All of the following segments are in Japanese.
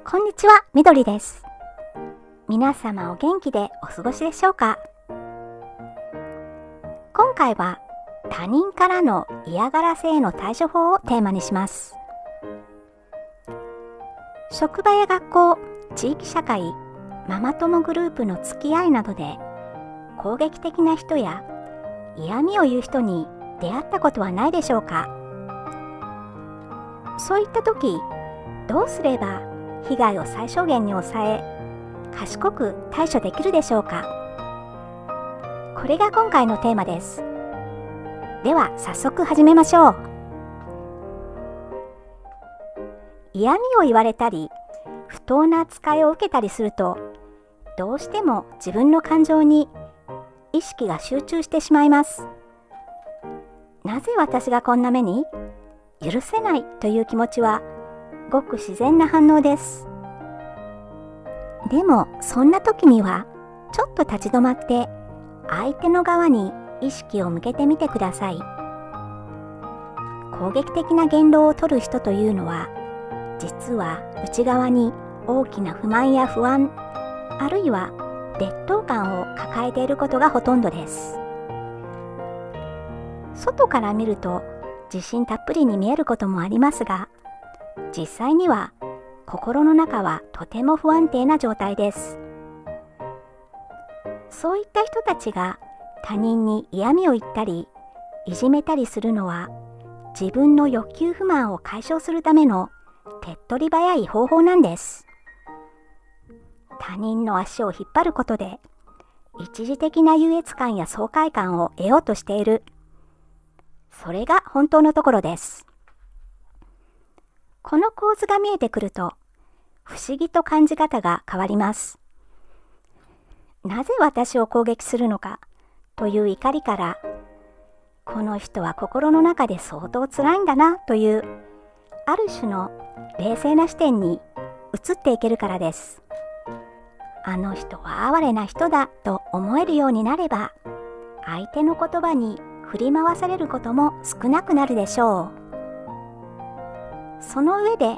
こんにちは、みどりです。皆様お元気でお過ごしでしょうか。今回は他人からの嫌がらせへの対処法をテーマにします。職場や学校、地域社会、ママ友グループの付き合いなどで攻撃的な人や嫌味を言う人に出会ったことはないでしょうか。そういった時、どうすれば被害を最小限に抑え、賢く対処できるでしょうか。これが今回のテーマです。では早速始めましょう。嫌味を言われたり、不当な扱いを受けたりすると、どうしても自分の感情に意識が集中してしまいます。なぜ私がこんな目に？許せないという気持ちはごく自然な反応です。でもそんな時にはちょっと立ち止まって相手の側に意識を向けてみてください。攻撃的な言動を取る人というのは実は内側に大きな不満や不安、あるいは劣等感を抱えていることがほとんどです。外から見ると自信たっぷりに見えることもありますが、実際には心の中はとても不安定な状態です。そういった人たちが他人に嫌味を言ったりいじめたりするのは、自分の欲求不満を解消するための手っ取り早い方法なんです。他人の足を引っ張ることで一時的な優越感や爽快感を得ようとしている。それが本当のところです。この構図が見えてくると、不思議と感じ方が変わります。なぜ私を攻撃するのかという怒りから、この人は心の中で相当辛いんだなという、ある種の冷静な視点に移っていけるからです。あの人は哀れな人だと思えるようになれば、相手の言葉に振り回されることも少なくなるでしょう。その上で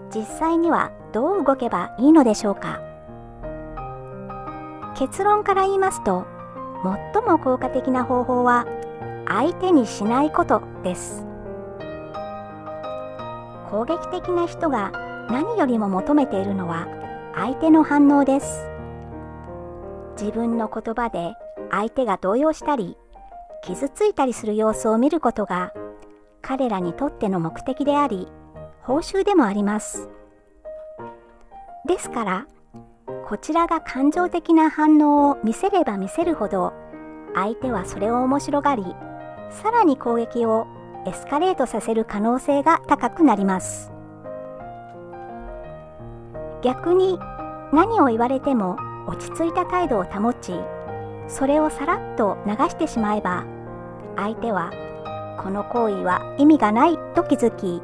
実際にはどう動けばいいのでしょうか。結論から言いますと、最も効果的な方法は相手にしないことです。攻撃的な人が何よりも求めているのは相手の反応です。自分の言葉で相手が動揺したり傷ついたりする様子を見ることが彼らにとっての目的であり、報酬でもあります。ですから、こちらが感情的な反応を見せれば見せるほど、相手はそれを面白がり、さらに攻撃をエスカレートさせる可能性が高くなります。逆に、何を言われても落ち着いた態度を保ち、それをさらっと流してしまえば、相手はこの行為は意味がないと気づき、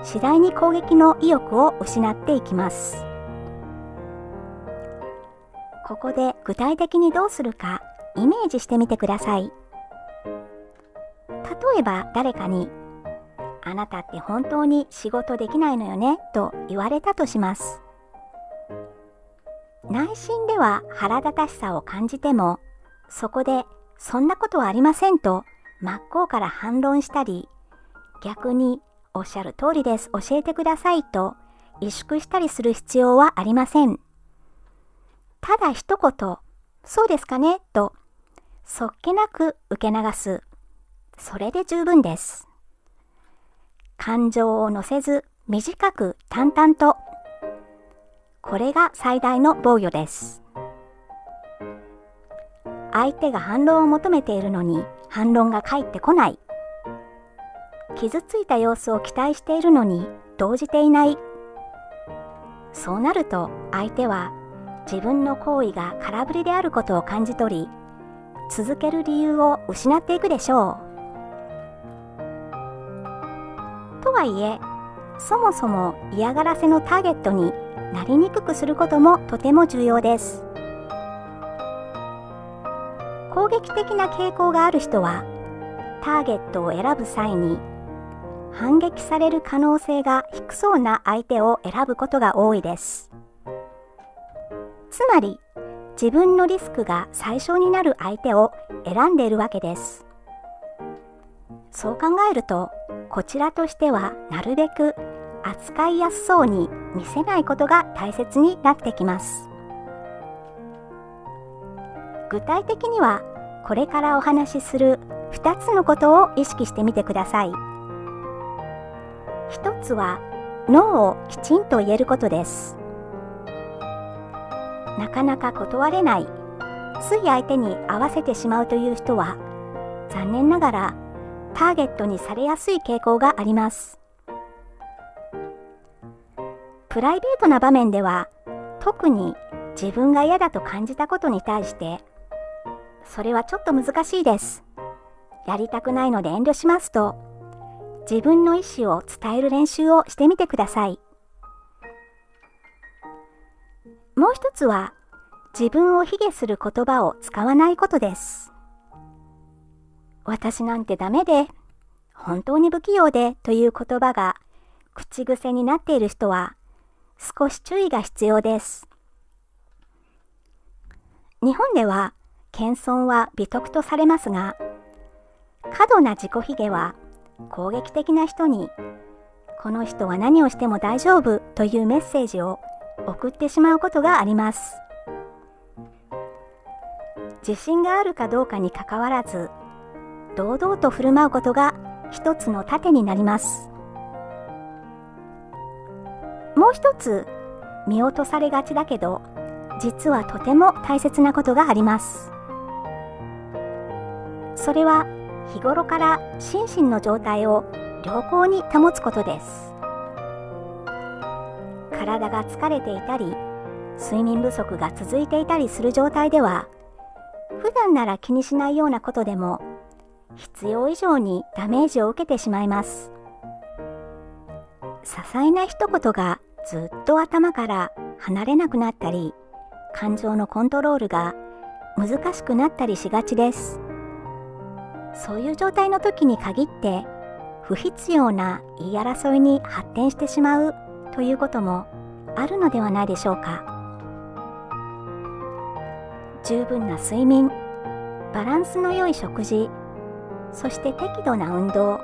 次第に攻撃の意欲を失っていきます。ここで具体的にどうするかイメージしてみてください。例えば誰かに、あなたって本当に仕事できないのよねと言われたとします。内心では腹立たしさを感じても、そこでそんなことはありませんと真っ向から反論したり、逆におっしゃる通りです、教えてくださいと萎縮したりする必要はありません。ただ一言、そうですかねとそっけなく受け流す。それで十分です。感情を乗せず短く淡々と。これが最大の防御です。相手が反論を求めているのに反論が返ってこない。傷ついた様子を期待しているのに動じていない。そうなると相手は自分の行為が空振りであることを感じ取り、続ける理由を失っていくでしょう。とはいえ、そもそも嫌がらせのターゲットになりにくくすることもとても重要です。攻撃的な傾向がある人は、ターゲットを選ぶ際に反撃される可能性が低そうな相手を選ぶことが多いです。つまり、自分のリスクが最小になる相手を選んでいるわけです。そう考えると、こちらとしてはなるべく扱いやすそうに見せないことが大切になってきます。具体的には、これからお話しする2つのことを意識してみてください。1つは、ノーをきちんと言えることです。なかなか断れない、つい相手に合わせてしまうという人は、残念ながらターゲットにされやすい傾向があります。プライベートな場面では、特に自分が嫌だと感じたことに対して、それはちょっと難しいです。やりたくないので遠慮しますと、自分の意思を伝える練習をしてみてください。もう一つは、自分を卑下する言葉を使わないことです。私なんてダメで、本当に不器用でという言葉が口癖になっている人は、少し注意が必要です。日本では、謙遜は美徳とされますが、過度な自己卑下は攻撃的な人に、この人は何をしても大丈夫というメッセージを送ってしまうことがあります。自信があるかどうかにかかわらず、堂々と振る舞うことが一つの盾になります。もう一つ、見落とされがちだけど、実はとても大切なことがあります。それは、日頃から心身の状態を良好に保つことです。体が疲れていたり、睡眠不足が続いていたりする状態では、普段なら気にしないようなことでも、必要以上にダメージを受けてしまいます。些細な一言がずっと頭から離れなくなったり、感情のコントロールが難しくなったりしがちです。そういう状態の時に限って、不必要な言い争いに発展してしまうということもあるのではないでしょうか。十分な睡眠、バランスの良い食事、そして適度な運動。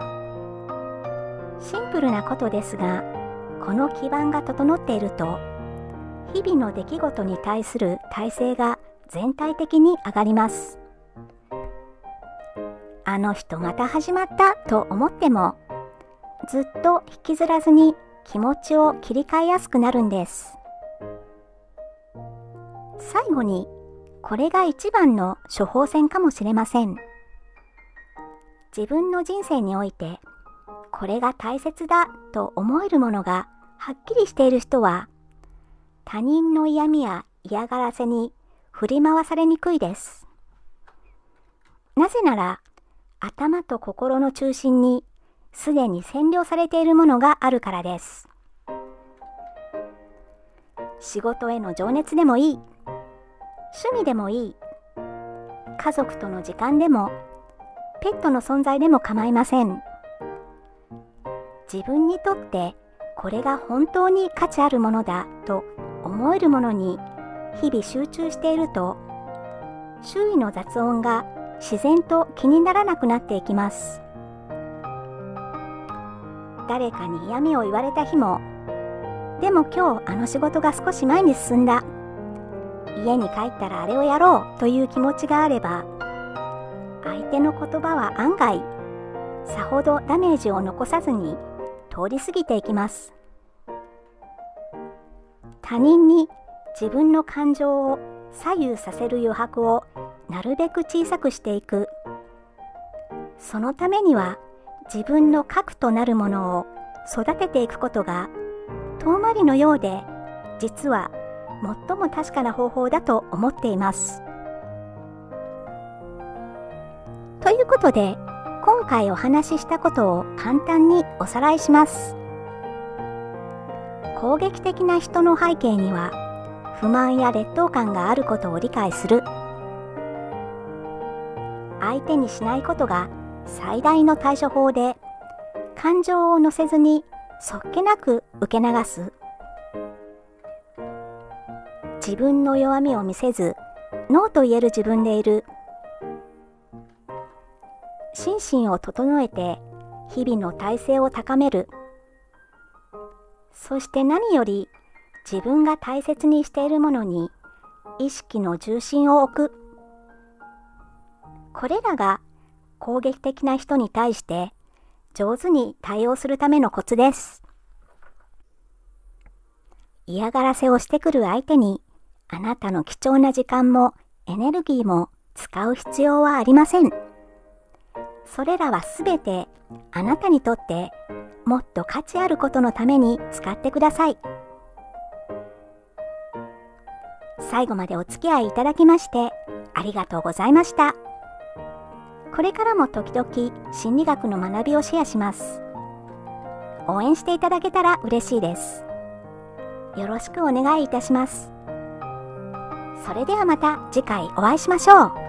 シンプルなことですが、この基盤が整っていると、日々の出来事に対する耐性が全体的に上がります。あの人また始まったと思っても、ずっと引きずらずに気持ちを切り替えやすくなるんです。最後に、これが一番の処方箋かもしれません。自分の人生において、これが大切だと思えるものがはっきりしている人は、他人の嫌味や嫌がらせに振り回されにくいです。なぜなら、頭と心の中心にすでに占領されているものがあるからです。仕事への情熱でもいい、趣味でもいい、家族との時間でも、ペットの存在でも構いません。自分にとってこれが本当に価値あるものだと思えるものに日々集中していると、周囲の雑音が自然と気にならなくなっていきます。誰かに嫌味を言われた日も、でも今日あの仕事が少し前に進んだ、家に帰ったらあれをやろうという気持ちがあれば、相手の言葉は案外さほどダメージを残さずに通り過ぎていきます。他人に自分の感情を左右させる余白をなるべく小さくしていく。そのためには自分の核となるものを育てていくことが遠回りのようで、実は最も確かな方法だと思っています。ということで、今回お話ししたことを簡単におさらいします。攻撃的な人の背景には不満や劣等感があることを理解する。相手にしないことが最大の対処法で、感情を乗せずにそっけなく受け流す。自分の弱みを見せず、ノーと言える自分でいる。心身を整えて、日々の体制を高める。そして何より、自分が大切にしているものに、意識の重心を置く。これらが攻撃的な人に対して上手に対応するためのコツです。嫌がらせをしてくる相手にあなたの貴重な時間もエネルギーも使う必要はありません。それらはすべてあなたにとってもっと価値あることのために使ってください。最後までお付き合いいただきましてありがとうございました。これからも時々心理学の学びをシェアします。応援していただけたら嬉しいです。よろしくお願いいたします。それではまた次回お会いしましょう。